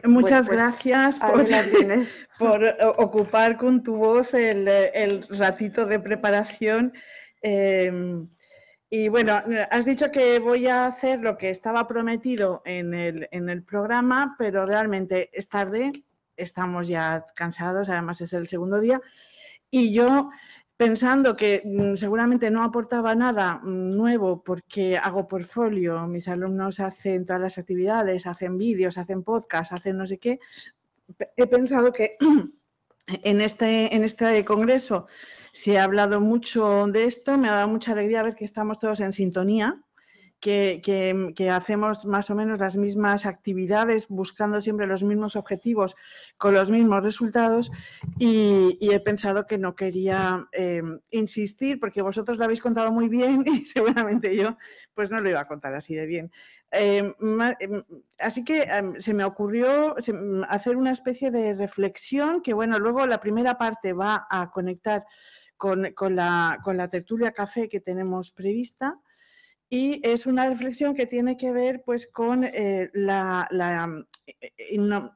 Muchas gracias por por ocupar con tu voz el ratito de preparación. Y bueno, has dicho que voy a hacer lo que estaba prometido en el programa, pero realmente es tarde, estamos ya cansados, además es el segundo día, y yo pensando que seguramente no aportaba nada nuevo porque hago portfolio, mis alumnos hacen todas las actividades, hacen vídeos, hacen podcasts, hacen no sé qué, he pensado que en este congreso se ha hablado mucho de esto, me ha dado mucha alegría ver que estamos todos en sintonía, que hacemos más o menos las mismas actividades, buscando siempre los mismos objetivos, con los mismos resultados, y he pensado que no quería insistir, porque vosotros lo habéis contado muy bien y seguramente yo pues no lo iba a contar así de bien. Así que se me ocurrió hacer una especie de reflexión que, bueno, luego la primera parte va a conectar con la tertulia café que tenemos prevista, y es una reflexión que tiene que ver pues con la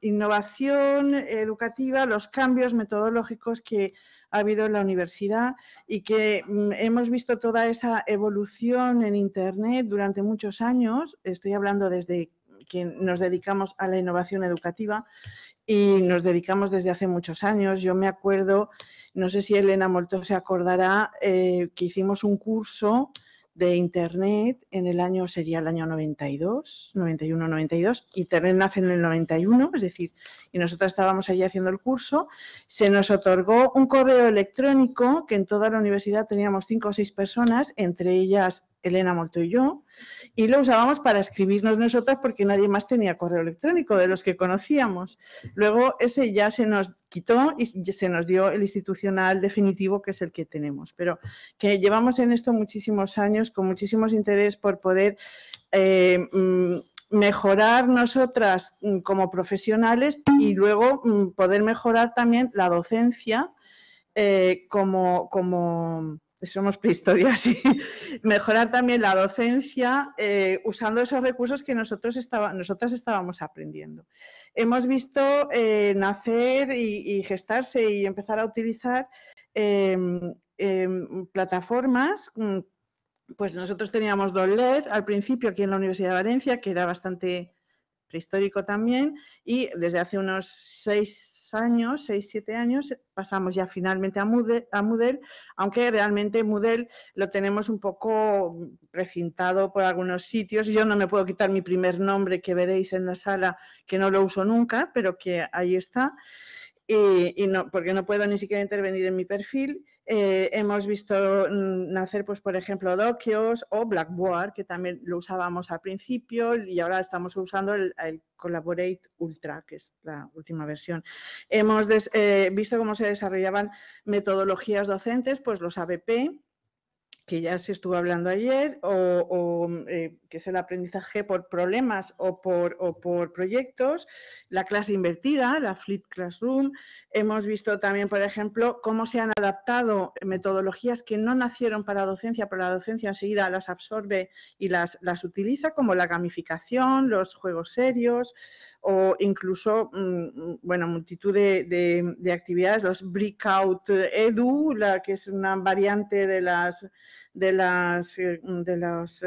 innovación educativa, los cambios metodológicos que ha habido en la universidad y que hemos visto toda esa evolución en Internet durante muchos años. Estoy hablando desde que nos dedicamos a la innovación educativa y nos dedicamos desde hace muchos años. Yo me acuerdo, no sé si Elena Moltó se acordará, que hicimos un curso de Internet en el año, sería el año 92, 91, 92. Internet nace en el 91, es decir, y nosotros estábamos allí haciendo el curso. Se nos otorgó un correo electrónico que en toda la universidad teníamos 5 o 6 personas, entre ellas Elena Moltó y yo, y lo usábamos para escribirnos nosotras porque nadie más tenía correo electrónico de los que conocíamos. Luego ese ya se nos quitó y se nos dio el institucional definitivo, que es el que tenemos, pero que llevamos en esto muchísimos años con muchísimos interés por poder mejorar nosotras como profesionales y luego poder mejorar también la docencia como somos prehistoria, sí, mejorar también la docencia usando esos recursos que nosotras estábamos aprendiendo. Hemos visto nacer y gestarse y empezar a utilizar plataformas. Pues nosotros teníamos Doller al principio aquí en la Universidad de Valencia, que era bastante prehistórico también, y desde hace unos 6 años, 6, 7 años, pasamos ya finalmente a Moodle, aunque realmente Moodle lo tenemos un poco precintado por algunos sitios. Yo no me puedo quitar mi primer nombre que veréis en la sala, que no lo uso nunca, pero que ahí está. Y no, porque no puedo ni siquiera intervenir en mi perfil. Hemos visto nacer, pues, por ejemplo, Dokios o Blackboard, que también lo usábamos al principio y ahora estamos usando el Collaborate Ultra, que es la última versión. Hemos visto cómo se desarrollaban metodologías docentes, pues los ABP, que ya se estuvo hablando ayer, que es el aprendizaje por problemas o por proyectos, la clase invertida, la Flipped Classroom. Hemos visto también, por ejemplo, cómo se han adaptado metodologías que no nacieron para docencia, pero la docencia enseguida las absorbe y las utiliza, como la gamificación, los juegos serios o incluso, bueno, multitud de actividades, los Breakout Edu, que es una variante de los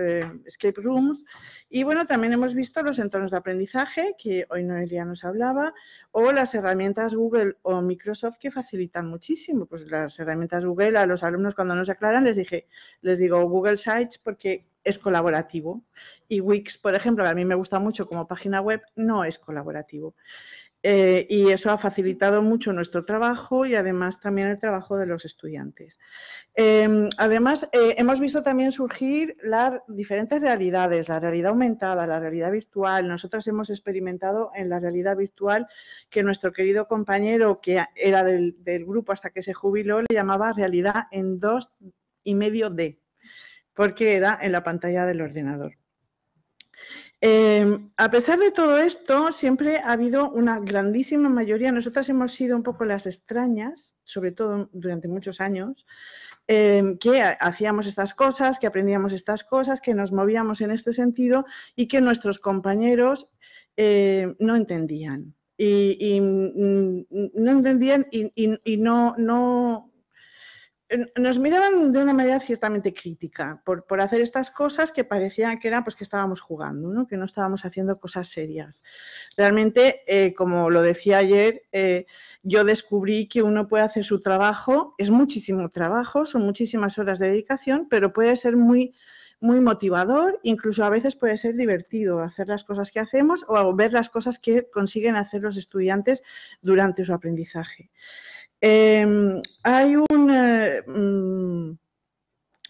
escape rooms. Y bueno, también hemos visto los entornos de aprendizaje, que hoy Noelia nos hablaba, o las herramientas Google o Microsoft que facilitan muchísimo. Pues las herramientas Google, a los alumnos cuando nos aclaran les digo Google Sites porque es colaborativo, y Wix, por ejemplo, que a mí me gusta mucho como página web, no es colaborativo. Y eso ha facilitado mucho nuestro trabajo y además también el trabajo de los estudiantes. Además, hemos visto también surgir las diferentes realidades, la realidad aumentada, la realidad virtual. Nosotras hemos experimentado en la realidad virtual que nuestro querido compañero, que era del grupo hasta que se jubiló, le llamaba realidad en 2,5D, porque era en la pantalla del ordenador. A pesar de todo esto, siempre ha habido una grandísima mayoría. Nosotras hemos sido un poco las extrañas, sobre todo durante muchos años, que hacíamos estas cosas, que aprendíamos estas cosas, que nos movíamos en este sentido y que nuestros compañeros no entendían. y no entendían y no nos miraban de una manera ciertamente crítica por hacer estas cosas que parecían que era pues que estábamos jugando, ¿no? Que no estábamos haciendo cosas serias. Realmente, como lo decía ayer, yo descubrí que uno puede hacer su trabajo, es muchísimo trabajo, son muchísimas horas de dedicación, pero puede ser muy motivador, incluso a veces puede ser divertido hacer las cosas que hacemos o ver las cosas que consiguen hacer los estudiantes durante su aprendizaje. Hay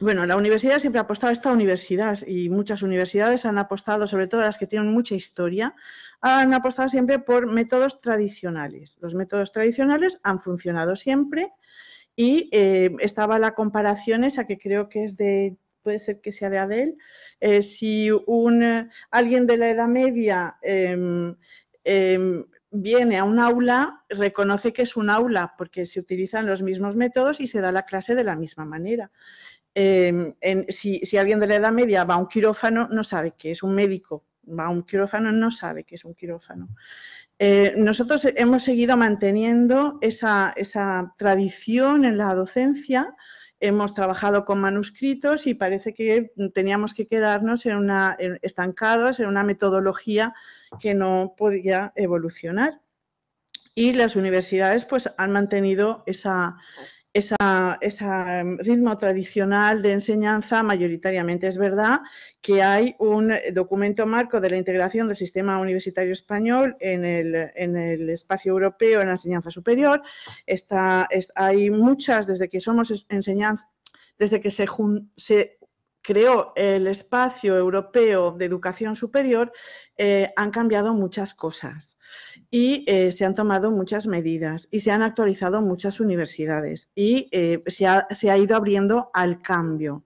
bueno, la universidad siempre ha apostado, esta universidad y muchas universidades han apostado, sobre todo las que tienen mucha historia, han apostado siempre por métodos tradicionales. Los métodos tradicionales han funcionado siempre y estaba la comparación esa que creo que es puede ser que sea de Adele, si alguien de la Edad Media viene a un aula, reconoce que es un aula porque se utilizan los mismos métodos y se da la clase de la misma manera. Si alguien de la Edad Media va a un quirófano, no sabe que es un médico, va a un quirófano, no sabe que es un quirófano. Nosotros hemos seguido manteniendo esa tradición en la docencia, hemos trabajado con manuscritos y parece que teníamos que quedarnos estancados en una metodología que no podía evolucionar. Y las universidades pues han mantenido ese ritmo tradicional de enseñanza mayoritariamente. Es verdad que hay un documento marco de la integración del sistema universitario español en el espacio europeo en la enseñanza superior. Hay muchas, desde que se creó el espacio europeo de educación superior, han cambiado muchas cosas y se han tomado muchas medidas y se han actualizado muchas universidades y se ha ido abriendo al cambio.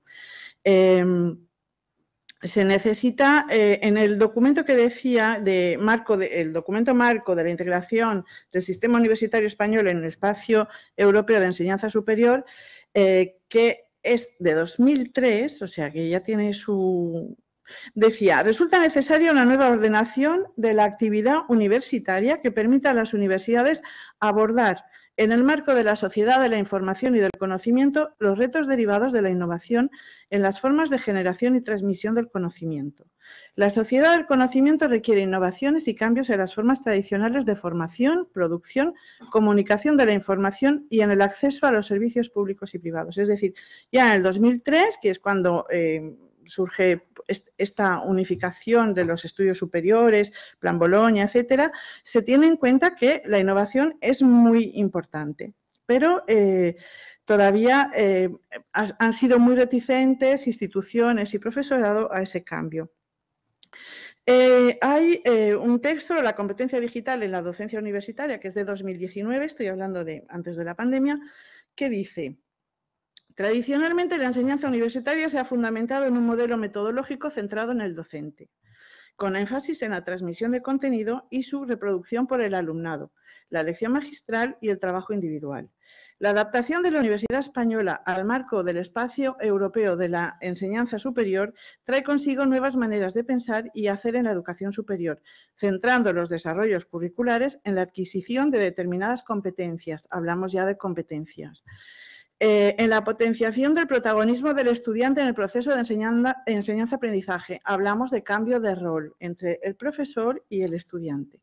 Se necesita, en el documento que decía, el documento marco de la integración del sistema universitario español en el espacio europeo de enseñanza superior, que es de 2003, o sea que ya tiene decía, resulta necesaria una nueva ordenación de la actividad universitaria que permita a las universidades abordar, en el marco de la sociedad de la información y del conocimiento, los retos derivados de la innovación en las formas de generación y transmisión del conocimiento. La sociedad del conocimiento requiere innovaciones y cambios en las formas tradicionales de formación, producción, comunicación de la información y en el acceso a los servicios públicos y privados. Es decir, ya en el 2003, que es cuando surge esta unificación de los estudios superiores, Plan Bolonia, etcétera, se tiene en cuenta que la innovación es muy importante, pero todavía han sido muy reticentes instituciones y profesorado a ese cambio. Hay un texto, La competencia digital en la docencia universitaria, que es de 2019, estoy hablando de antes de la pandemia, que dice: tradicionalmente, la enseñanza universitaria se ha fundamentado en un modelo metodológico centrado en el docente, con énfasis en la transmisión de contenido y su reproducción por el alumnado, la lección magistral y el trabajo individual. La adaptación de la Universidad Española al marco del espacio europeo de la enseñanza superior trae consigo nuevas maneras de pensar y hacer en la educación superior, centrando los desarrollos curriculares en la adquisición de determinadas competencias. Hablamos ya de competencias. En la potenciación del protagonismo del estudiante en el proceso de enseñanza-aprendizaje. Hablamos de cambio de rol entre el profesor y el estudiante.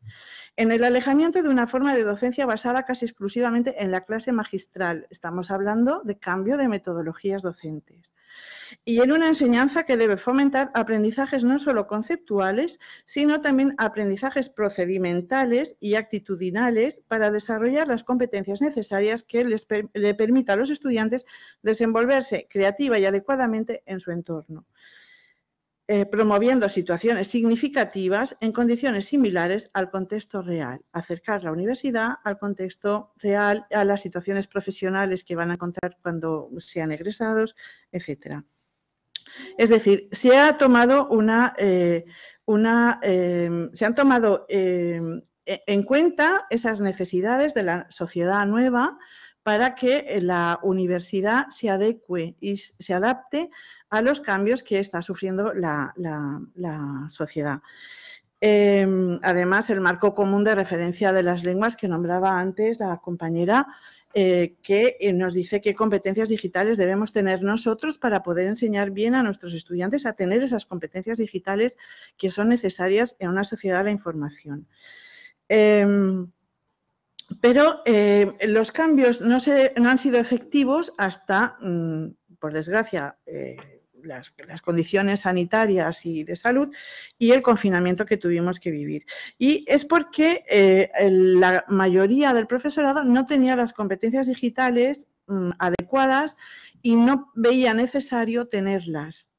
En el alejamiento de una forma de docencia basada casi exclusivamente en la clase magistral. Estamos hablando de cambio de metodologías docentes. Y en una enseñanza que debe fomentar aprendizajes no solo conceptuales, sino también aprendizajes procedimentales y actitudinales para desarrollar las competencias necesarias que le permita a los estudiantes desenvolverse creativa y adecuadamente en su entorno, promoviendo situaciones significativas en condiciones similares al contexto real, acercar la universidad al contexto real, a las situaciones profesionales que van a encontrar cuando sean egresados, etcétera. Es decir, se han tomado en cuenta esas necesidades de la sociedad nueva para que la universidad se adecue y se adapte a los cambios que está sufriendo la sociedad. Además, el marco común de referencia de las lenguas que nombraba antes la compañera, que nos dice qué competencias digitales debemos tener nosotros para poder enseñar bien a nuestros estudiantes a tener esas competencias digitales que son necesarias en una sociedad de la información. Pero los cambios no han sido efectivos hasta, por desgracia, las condiciones sanitarias y de salud y el confinamiento que tuvimos que vivir. Y es porque la mayoría del profesorado no tenía las competencias digitales adecuadas y no veía necesario tenerlas.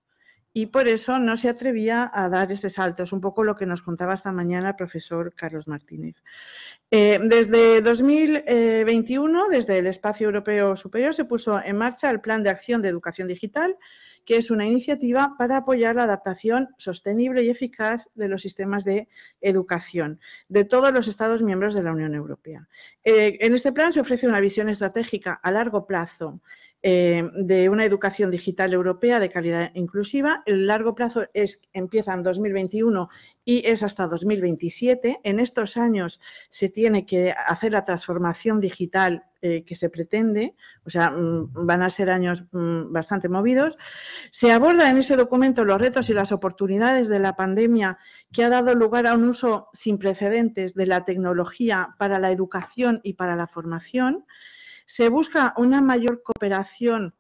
Y por eso no se atrevía a dar ese salto. Es un poco lo que nos contaba esta mañana el profesor Carlos Martínez. Desde 2021, desde el Espacio Europeo Superior, se puso en marcha el Plan de Acción de Educación Digital, que es una iniciativa para apoyar la adaptación sostenible y eficaz de los sistemas de educación de todos los Estados miembros de la Unión Europea. En este plan se ofrece una visión estratégica a largo plazo de una educación digital europea de calidad inclusiva. El largo plazo empieza en 2021 y es hasta 2027. En estos años se tiene que hacer la transformación digital que se pretende, o sea, van a ser años bastante movidos. Se aborda en ese documento los retos y las oportunidades de la pandemia que ha dado lugar a un uso sin precedentes de la tecnología para la educación y para la formación. Se busca una mayor cooperación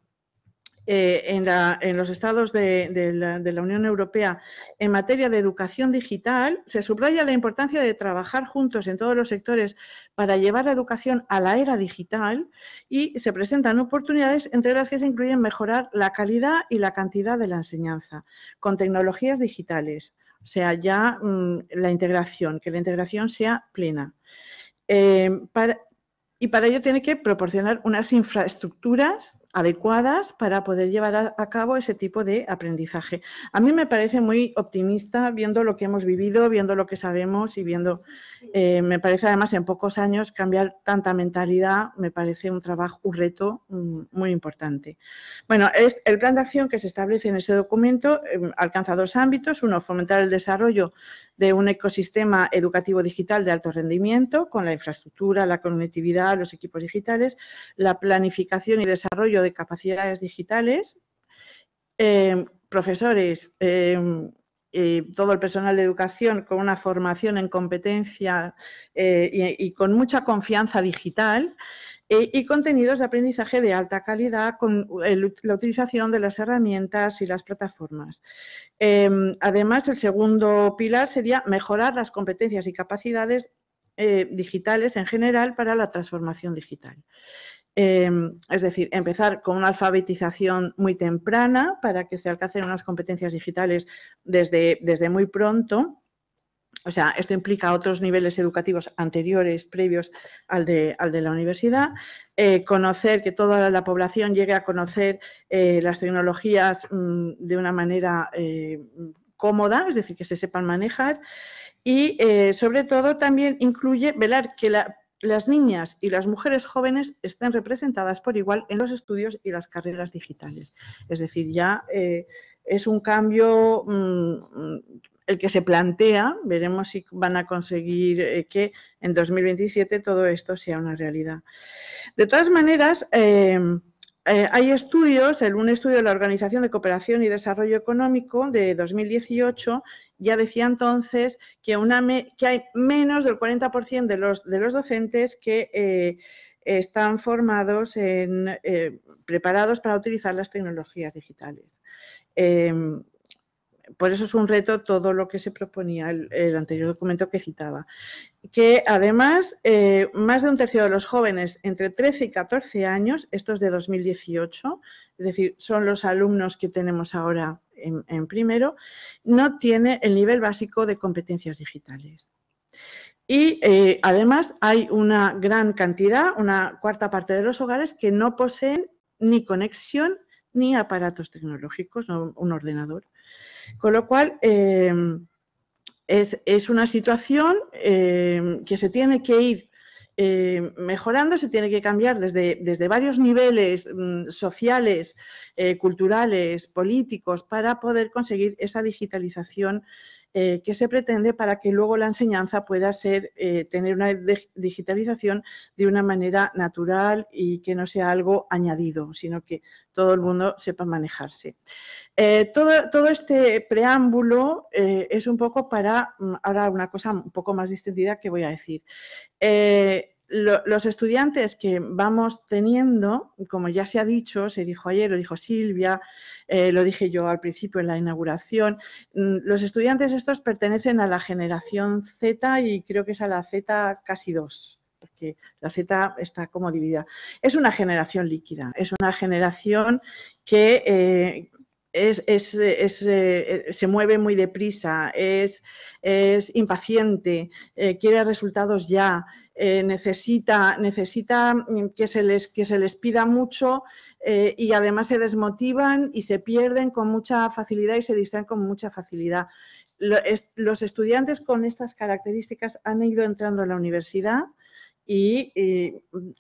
en los estados de la Unión Europea en materia de educación digital. Se subraya la importancia de trabajar juntos en todos los sectores para llevar la educación a la era digital y se presentan oportunidades entre las que se incluyen mejorar la calidad y la cantidad de la enseñanza con tecnologías digitales, o sea, ya la integración, que la integración sea plena. Y para ello tiene que proporcionar unas infraestructuras adecuadas para poder llevar a cabo ese tipo de aprendizaje. A mí me parece muy optimista viendo lo que hemos vivido, viendo lo que sabemos y viendo, me parece además en pocos años cambiar tanta mentalidad, me parece un trabajo, un reto muy importante. Bueno, el plan de acción que se establece en ese documento alcanza dos ámbitos. Uno, fomentar el desarrollo de un ecosistema educativo digital de alto rendimiento con la infraestructura, la conectividad, los equipos digitales, la planificación y desarrollo de capacidades digitales, profesores, todo el personal de educación con una formación en competencia y con mucha confianza digital, y contenidos de aprendizaje de alta calidad con la utilización de las herramientas y las plataformas. Además, el segundo pilar sería mejorar las competencias y capacidades digitales en general para la transformación digital. Es decir, empezar con una alfabetización muy temprana para que se alcancen unas competencias digitales desde muy pronto. O sea, esto implica otros niveles educativos anteriores, previos al de la universidad. Conocer, que toda la población llegue a conocer las tecnologías de una manera cómoda, es decir, que se sepan manejar. Y, sobre todo, también incluye velar que las niñas y las mujeres jóvenes estén representadas por igual en los estudios y las carreras digitales. Es decir, ya es un cambio el que se plantea. Veremos si van a conseguir que en 2027 todo esto sea una realidad. De todas maneras, hay estudios, un estudio de la Organización de Cooperación y Desarrollo Económico de 2018 ya decía entonces que hay menos del 40% de los docentes que están formados, preparados para utilizar las tecnologías digitales. Por eso es un reto todo lo que se proponía el anterior documento que citaba. Que además, más de un tercio de los jóvenes entre 13 y 14 años, esto es de 2018, es decir, son los alumnos que tenemos ahora en primero, no tiene el nivel básico de competencias digitales. Y además hay una gran cantidad, una cuarta parte de los hogares que no poseen ni conexión ni aparatos tecnológicos, no un ordenador. Con lo cual, es una situación que se tiene que ir mejorando, se tiene que cambiar desde varios niveles sociales, culturales, políticos, para poder conseguir esa digitalización que se pretende para que luego la enseñanza pueda tener una digitalización de una manera natural y que no sea algo añadido, sino que todo el mundo sepa manejarse. Todo este preámbulo es un poco para, ahora una cosa un poco más distendida que voy a decir. Los estudiantes que vamos teniendo, como ya se ha dicho, se dijo ayer, lo dijo Silvia, lo dije yo al principio en la inauguración, los estudiantes estos pertenecen a la generación Z y creo que es a la Z casi 2, porque la Z está como dividida. Es una generación líquida, es una generación que se mueve muy deprisa, es impaciente, quiere resultados ya, necesita que se les pida mucho y además se desmotivan y se pierden con mucha facilidad y se distraen con mucha facilidad. Los estudiantes con estas características han ido entrando a la universidad y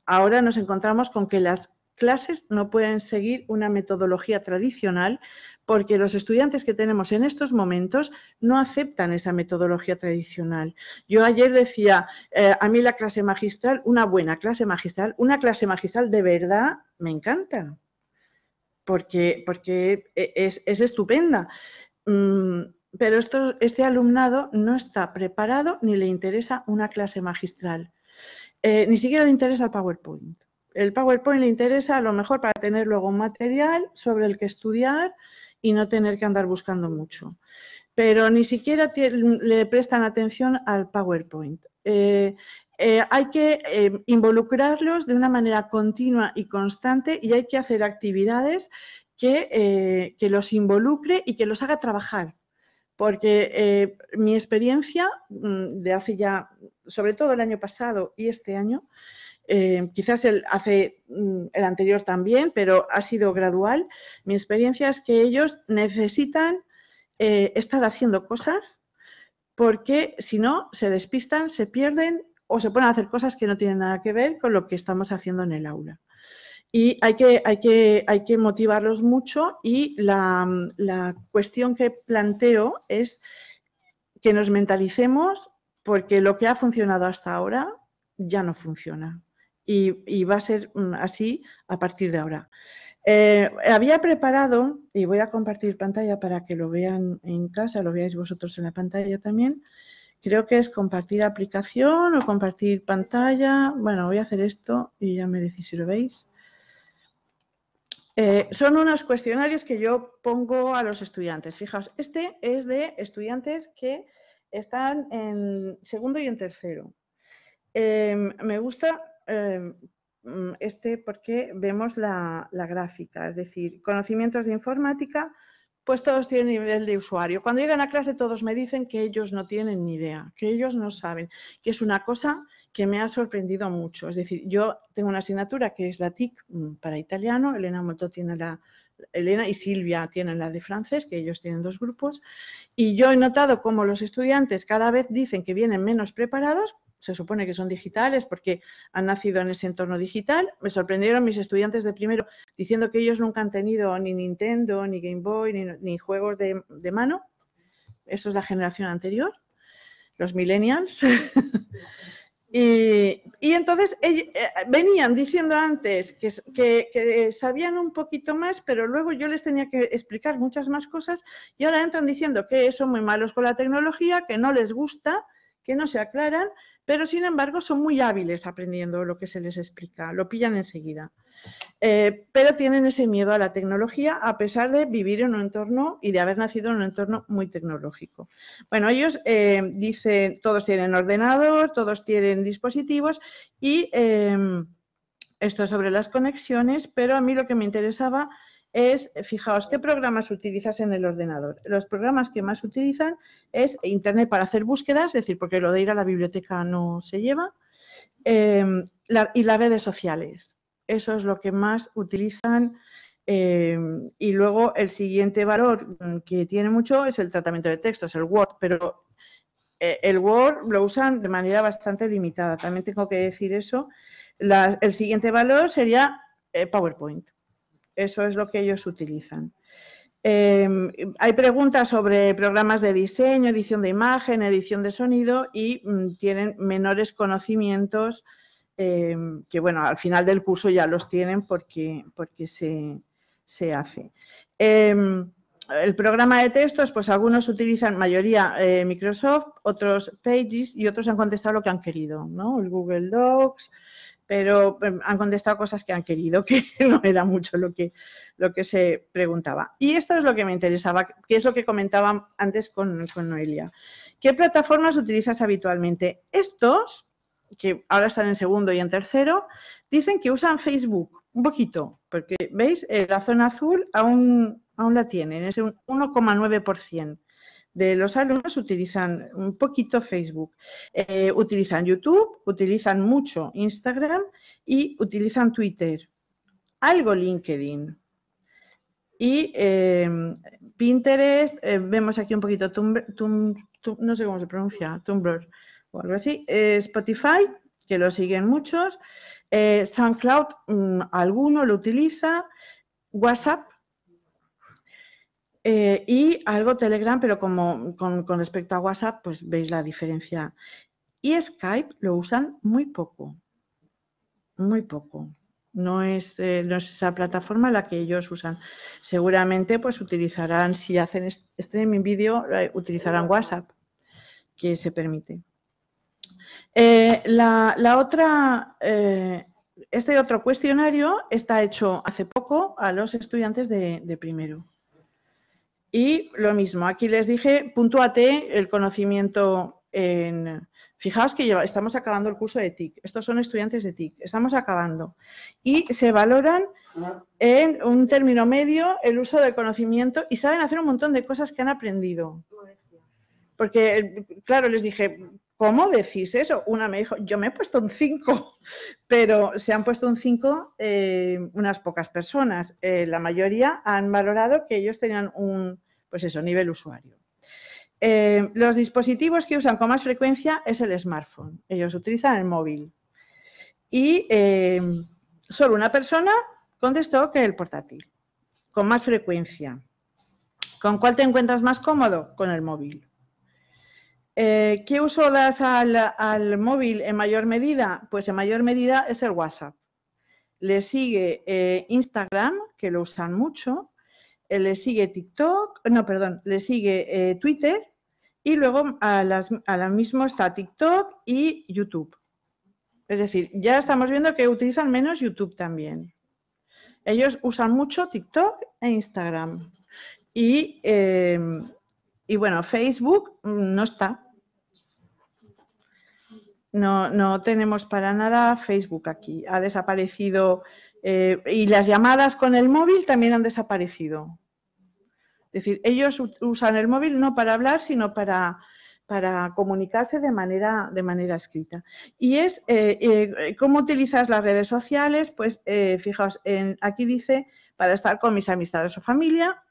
ahora nos encontramos con que las clases no pueden seguir una metodología tradicional porque los estudiantes que tenemos en estos momentos no aceptan esa metodología tradicional. Yo ayer decía, a mí la clase magistral, una buena clase magistral, una clase magistral de verdad me encanta, porque es estupenda. Pero este alumnado no está preparado ni le interesa una clase magistral. Ni siquiera le interesa el PowerPoint. El PowerPoint le interesa a lo mejor para tener luego un material sobre el que estudiar y no tener que andar buscando mucho. Pero ni siquiera le prestan atención al PowerPoint. Hay que involucrarlos de una manera continua y constante y hay que hacer actividades que los involucre y que los haga trabajar. Porque mi experiencia de hace ya, sobre todo el año pasado y este año, quizás el anterior también, pero ha sido gradual. Mi experiencia es que ellos necesitan estar haciendo cosas porque si no se despistan, se pierden o se ponen a hacer cosas que no tienen nada que ver con lo que estamos haciendo en el aula. Y hay que motivarlos mucho y la cuestión que planteo es que nos mentalicemos porque lo que ha funcionado hasta ahora ya no funciona y va a ser así a partir de ahora. Había preparado, y voy a compartir pantalla para que lo vean en casa, lo veáis vosotros en la pantalla también, creo que es compartir aplicación o compartir pantalla. Bueno, voy a hacer esto y ya me decís si lo veis. Son unos cuestionarios que yo pongo a los estudiantes. Fijaos, este es de estudiantes que están en segundo y en tercero. Me gusta este porque vemos la gráfica, es decir, conocimientos de informática, pues todos tienen nivel de usuario. Cuando llegan a clase todos me dicen que ellos no tienen ni idea, que ellos no saben, que es una cosa que me ha sorprendido mucho. Es decir, yo tengo una asignatura que es la TIC para italiano, Elena y Silvia tienen la de francés, que ellos tienen 2 grupos, y yo he notado cómo los estudiantes cada vez dicen que vienen menos preparados, se supone que son digitales porque han nacido en ese entorno digital. Me sorprendieron mis estudiantes de primero diciendo que ellos nunca han tenido ni Nintendo, ni Game Boy, ni juegos de mano. Eso es la generación anterior, los millennials. Y entonces venían diciendo antes que sabían un poquito más, pero luego yo les tenía que explicar muchas más cosas y ahora entran diciendo que son muy malos con la tecnología, que no les gusta, que no se aclaran, pero sin embargo son muy hábiles aprendiendo lo que se les explica, lo pillan enseguida. Pero tienen ese miedo a la tecnología a pesar de vivir en un entorno y de haber nacido en un entorno muy tecnológico. Bueno, ellos dicen, todos tienen ordenador, todos tienen dispositivos y esto sobre las conexiones, pero a mí lo que me interesaba es, fijaos, ¿qué programas utilizas en el ordenador? Los programas que más utilizan es Internet para hacer búsquedas, es decir, porque lo de ir a la biblioteca no se lleva, y las redes sociales. Eso es lo que más utilizan. Y luego el siguiente valor que tiene mucho es el tratamiento de textos, el Word, pero el Word lo usan de manera bastante limitada. También tengo que decir eso. El siguiente valor sería PowerPoint. Eso es lo que ellos utilizan. Hay preguntas sobre programas de diseño, edición de imagen, edición de sonido y tienen menores conocimientos que, bueno, al final del curso ya los tienen porque se hace. El programa de textos, pues algunos utilizan, mayoría Microsoft, otros Pages y otros han contestado lo que han querido, ¿no? El Google Docs, pero han contestado cosas que han querido, que no era mucho lo que se preguntaba. Y esto es lo que me interesaba, que es lo que comentaba antes con Noelia. ¿Qué plataformas utilizas habitualmente? Estos, que ahora están en segundo y en tercero, dicen que usan Facebook un poquito, porque, ¿veis? La zona azul aún la tienen, es un 1,9%. De los alumnos utilizan un poquito Facebook, utilizan YouTube, utilizan mucho Instagram y utilizan Twitter, algo LinkedIn. Y Pinterest, vemos aquí un poquito no sé cómo se pronuncia, Tumblr o algo así, Spotify, que lo siguen muchos, SoundCloud, alguno lo utiliza, WhatsApp, y algo Telegram, pero como con respecto a WhatsApp, pues veis la diferencia. Y Skype lo usan muy poco, muy poco. No es esa plataforma la que ellos usan. Seguramente pues utilizarán, si hacen streaming vídeo, utilizarán WhatsApp, que se permite. La otra, este otro cuestionario está hecho hace poco a los estudiantes de primero. Y lo mismo, aquí les dije, puntúate el conocimiento en... Fijaos que estamos acabando el curso de TIC, estos son estudiantes de TIC, estamos acabando. Y se valoran en un término medio el uso del conocimiento y saben hacer un montón de cosas que han aprendido. Porque, claro, les dije, ¿cómo decís eso? Una me dijo, yo me he puesto un 5, pero se han puesto un 5 unas pocas personas. La mayoría han valorado que ellos tenían un, pues eso, nivel usuario. Los dispositivos que usan con más frecuencia es el smartphone. Ellos utilizan el móvil. Y solo una persona contestó que el portátil, con más frecuencia. ¿Con cuál te encuentras más cómodo? Con el móvil. ¿Qué uso das al móvil en mayor medida? Pues en mayor medida es el WhatsApp. Le sigue Instagram, que lo usan mucho, le sigue TikTok, no, perdón, le sigue Twitter y luego a la misma está TikTok y YouTube. Es decir, ya estamos viendo que utilizan menos YouTube también. Ellos usan mucho TikTok e Instagram. Y bueno, Facebook no está. No tenemos para nada Facebook aquí. Ha desaparecido y las llamadas con el móvil también han desaparecido. Es decir, ellos usan el móvil no para hablar, sino para comunicarse de manera escrita. Y es cómo utilizas las redes sociales, pues fijaos, aquí dice para estar con mis amistades o familia,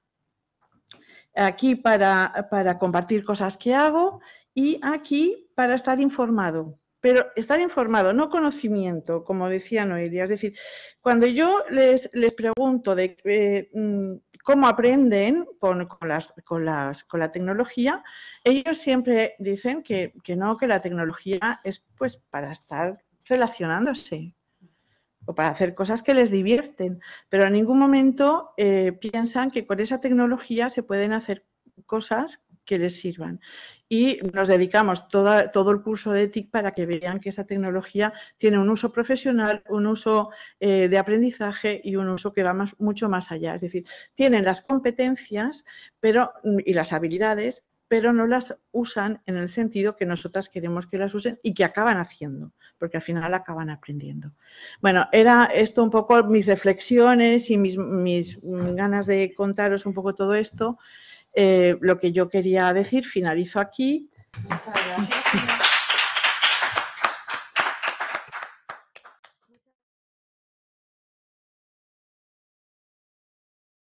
aquí para compartir cosas que hago y aquí para estar informado. Pero estar informado, no conocimiento, como decía Noelia. Es decir, cuando yo les pregunto de cómo aprenden con la tecnología, ellos siempre dicen que no, que la tecnología es pues para estar relacionándose o para hacer cosas que les divierten, pero en ningún momento piensan que con esa tecnología se pueden hacer cosas que les sirvan. Y nos dedicamos todo el curso de TIC para que vean que esa tecnología tiene un uso profesional, un uso de aprendizaje y un uso que va mucho más allá. Es decir, tienen las competencias y las habilidades, pero no las usan en el sentido que nosotras queremos que las usen y que acaban haciendo, porque al final acaban aprendiendo. Bueno, era esto un poco mis reflexiones y mis ganas de contaros un poco todo esto. Lo que yo quería decir, finalizo aquí. Muchas gracias.